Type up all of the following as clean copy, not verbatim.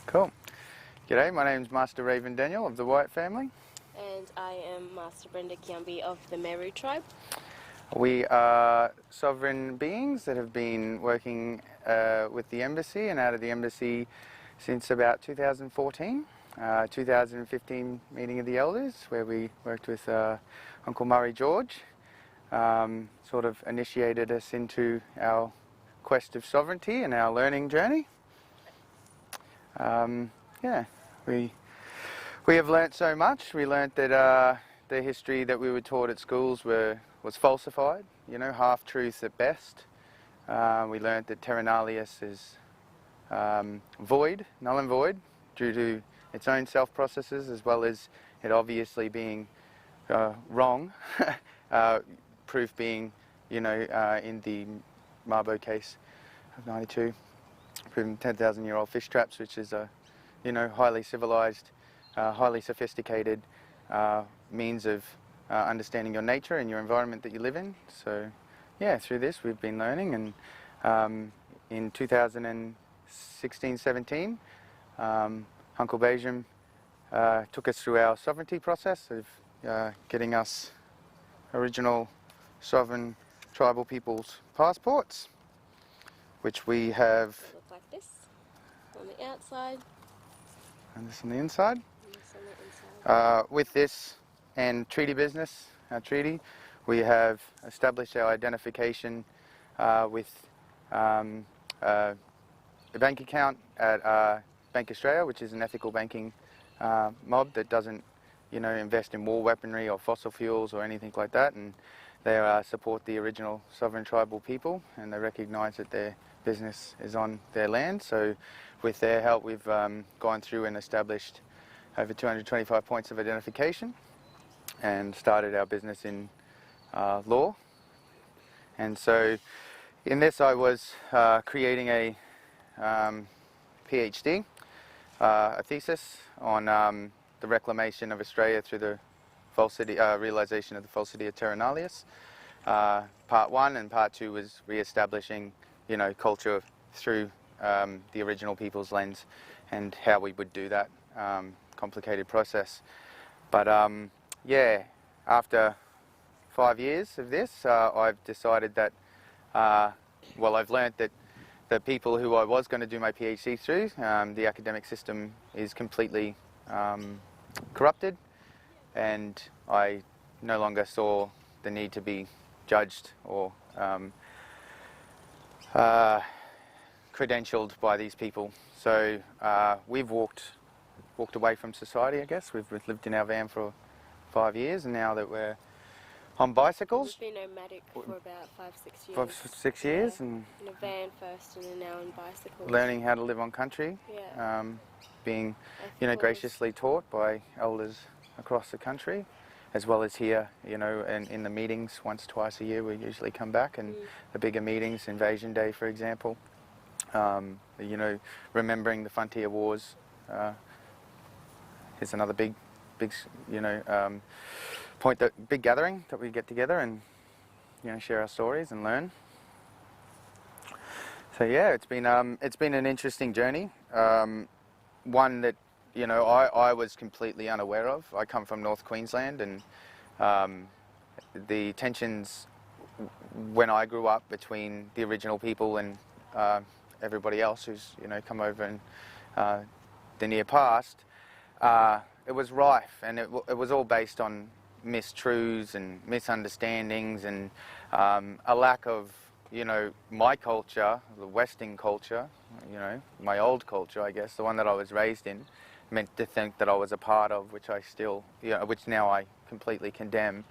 Cool. G'day, my name's Master Raven Daniel of the Wyatt family. And I am Master Brenda Kiambi of the Meru tribe. We are sovereign beings that have been working with the embassy and out of the embassy since about 2014. 2015 meeting of the elders, where we worked with Uncle Murray George, sort of initiated us into our quest of sovereignty and our learning journey. Yeah, we have learnt so much. We learnt that the history that we were taught at schools was falsified, you know, half-truths at best. We learnt that Terra Nullius is void, null and void, due to its own self-processes, as well as it obviously being wrong. Proof being, you know, in the Mabo case of 92, proven 10,000-year-old fish traps, which is a, you know, highly civilized, highly sophisticated means of understanding your nature and your environment that you live in. So, yeah, through this we've been learning, and in 2016-17, Uncle Bajam took us through our sovereignty process of getting us original sovereign tribal people's passports, which we have. They look like this on the outside. And this on the inside. And this on the inside. With this and treaty business, our treaty, we have established our identification with a bank account at Bank Australia, which is an ethical banking mob that doesn't, you know, invest in war weaponry or fossil fuels or anything like that, and they support the original sovereign tribal people, and they recognise that their business is on their land. So with their help, we've gone through and established over 225 points of identification and started our business in law. And so in this I was creating a PhD, a thesis on the reclamation of Australia through the falsity, realisation of the falsity of Terra Nullius. Part 1 and Part 2 was re-establishing, you know, culture through the original people's lens and how we would do that. Complicated process. But yeah, after 5 years of this, I've decided that, well, I've learnt that the people who I was going to do my PhD through, the academic system is completely corrupted, and I no longer saw the need to be judged or credentialed by these people. So we've walked away from society, I guess. We've lived in our van for 5 years, and now that we're on bicycles. We've been nomadic for about 5-6 years. 5-6 years, yeah. and in a van first, and then now in bicycles. Learning how to live on country. Yeah. Being, you know, graciously taught by elders across the country, as well as here, you know, and in the meetings once, twice a year we usually come back, and the bigger meetings, Invasion Day for example, you know, remembering the frontier wars is another big, you know, point, that big gathering that we get together and, you know, share our stories and learn. So yeah, it's been an interesting journey, one that, you know, I was completely unaware of. I come from North Queensland, and the tensions when I grew up between the original people and everybody else who's, you know, come over in the near past, it was rife, and it was all based on mistruths and misunderstandings, and a lack of, you know, my culture, the Western culture, you know, my old culture, I guess, the one that I was raised in, meant to think that I was a part of, which I still, you know, which now I completely condemn,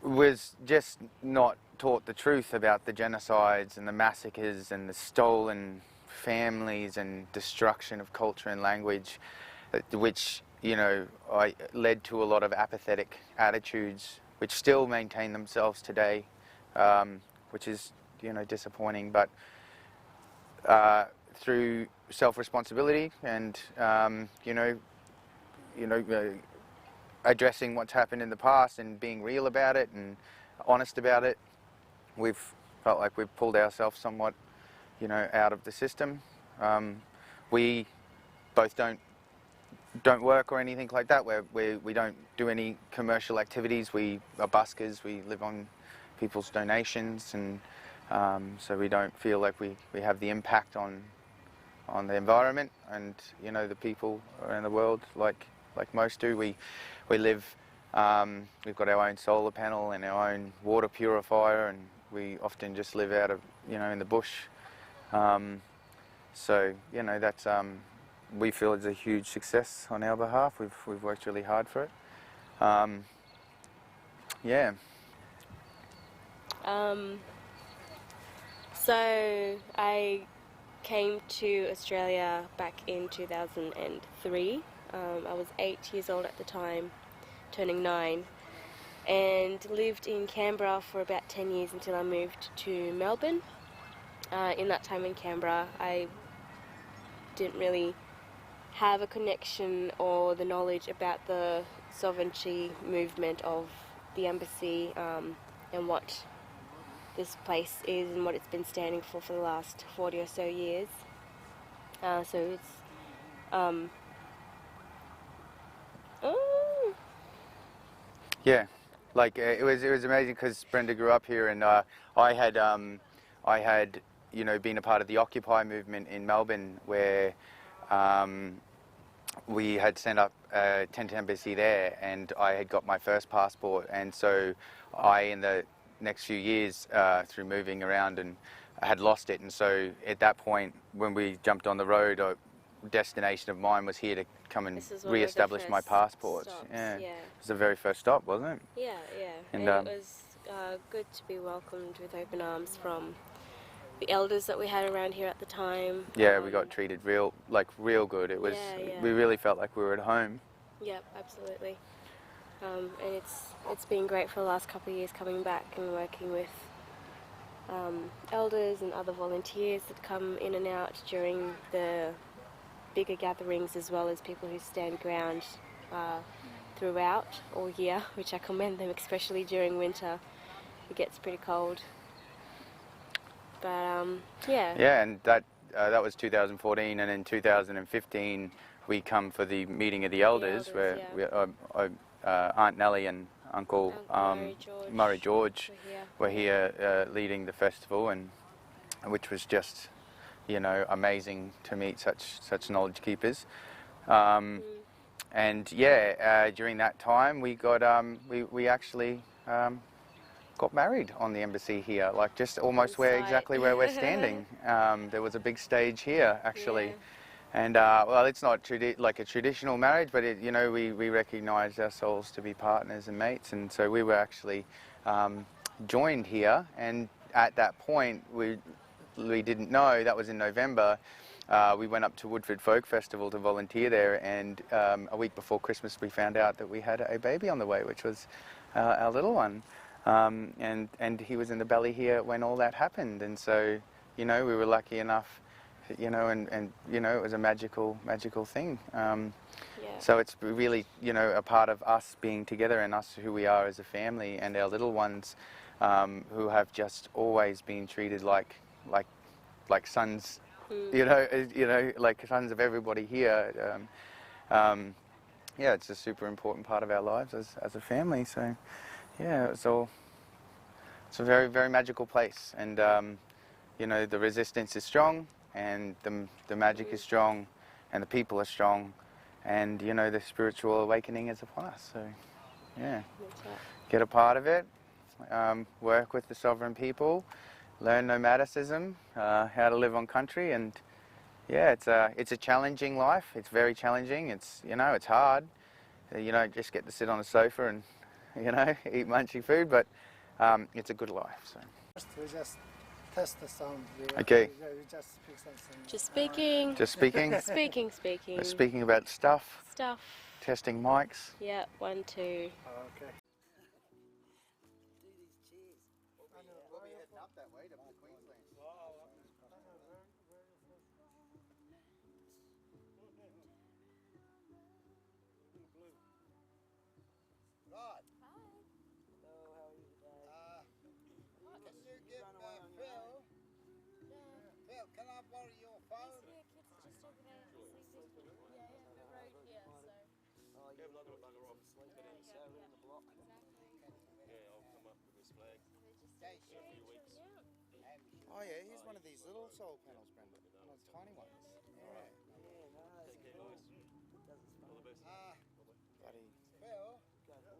was just not taught the truth about the genocides and the massacres and the stolen families and destruction of culture and language, which, you know, led to a lot of apathetic attitudes, which still maintain themselves today, which is, you know, disappointing. But through self-responsibility and you know, addressing what's happened in the past and being real about it and honest about it, we've felt like we've pulled ourselves somewhat, you know, out of the system, We both don't work or anything like that. We don't do any commercial activities. We are buskers. We live on people's donations, and so we don't feel like we have the impact on the environment and, you know, the people around the world like most do. We live. We've got our own solar panel and our own water purifier, and we often just live out of, you know, in the bush. So, you know, that's we feel it's a huge success on our behalf. We've worked really hard for it. Yeah. So I came to Australia back in 2003. I was 8 years old at the time, turning 9, and lived in Canberra for about 10 years until I moved to Melbourne. In that time in Canberra, I didn't really have a connection or the knowledge about the sovereignty movement of the embassy, and what this place is and what it's been standing for the last 40 or so years. So it's Yeah, like it was amazing because Brenda grew up here, and I had you know, been a part of the Occupy movement in Melbourne, where we had sent up a tent embassy there, and I had got my first passport, and so in the next few years through moving around, and I had lost it, and so at that point when we jumped on the road, a destination of mine was here to come and re-establish my passport. Stops, yeah. yeah. It was the very first stop, wasn't it? Yeah. And, And it was good to be welcomed with open arms from the elders that we had around here at the time. Yeah, we got treated real good. It was, we really felt like we were at home. Yep, absolutely. And it's been great for the last couple of years coming back and working with elders and other volunteers that come in and out during the bigger gatherings, as well as people who stand ground throughout all year, which I commend them, especially during winter. It gets pretty cold. But yeah. Yeah, and that was 2014, and in 2015 we come for the meeting of the elders, where Aunt Nellie and Uncle Murray George were here leading the festival, and which was just, you know, amazing to meet such knowledge keepers. And yeah, during that time we got we actually got married on the embassy here, like just almost exactly where we're standing. There was a big stage here actually. Yeah. And well, it's not like a traditional marriage, but you know, we recognised ourselves to be partners and mates, and so we were actually joined here. And at that point, we didn't know, that was in November. We went up to Woodford Folk Festival to volunteer there, and a week before Christmas we found out that we had a baby on the way, which was our little one. And he was in the belly here when all that happened, and so, you know, we were lucky enough, you know, and you know, it was a magical thing. So it's really, you know, a part of us being together and us who we are as a family, and our little ones who have just always been treated like sons, you know, like sons of everybody here. Yeah, it's a super important part of our lives as a family. So yeah, it's a very, very magical place, and you know, the resistance is strong, and the magic is strong, and the people are strong, and you know, the spiritual awakening is upon us. So yeah, get a part of it, work with the sovereign people, learn nomadicism, how to live on country, and yeah, it's a challenging life. It's very challenging. It's, you know, it's hard. You don't just get to sit on a sofa and, you know, eat munchy food, but it's a good life. So. We just test the sound. Okay. We just speak something. Just speaking. Just speaking? Speaking. Speaking about stuff. Stuff. Testing mics. Yeah, 1, 2. Okay. We'll be heading up that way to Queensland. Right. So how are you today? Can you give Phil? Phil, can I borrow your phone? Yeah, I'm not going to bugger off. Sleeping in the cell in the block. Yeah, I'll come up with this flag in a few weeks. Oh yeah, here's one of these little solar panels, Brenda. One of the tiny ones. Yeah. Yeah, no, Take care, guys. doesn't All the best. Bloody. Phil,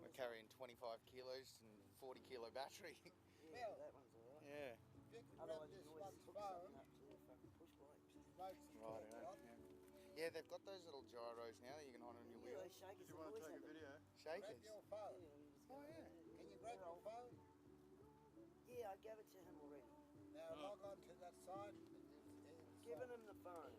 We're carrying 25 kilos and 40 kilo battery. Yeah, that one's alright. Yeah. if you can grab Otherwise, this you one always hook phone, something up to the fucking push bikes. floats the Right. top Yeah. Yeah, they've got those little gyros now that you can hold on your Yeah, wheel. they shake us. Do you want to take a video? Grab Shakers. your Yeah, phone. you just Oh go, yeah. Can you grab your phone? Yeah, I gave it to him already. Now log on to that side. Giving him the phone.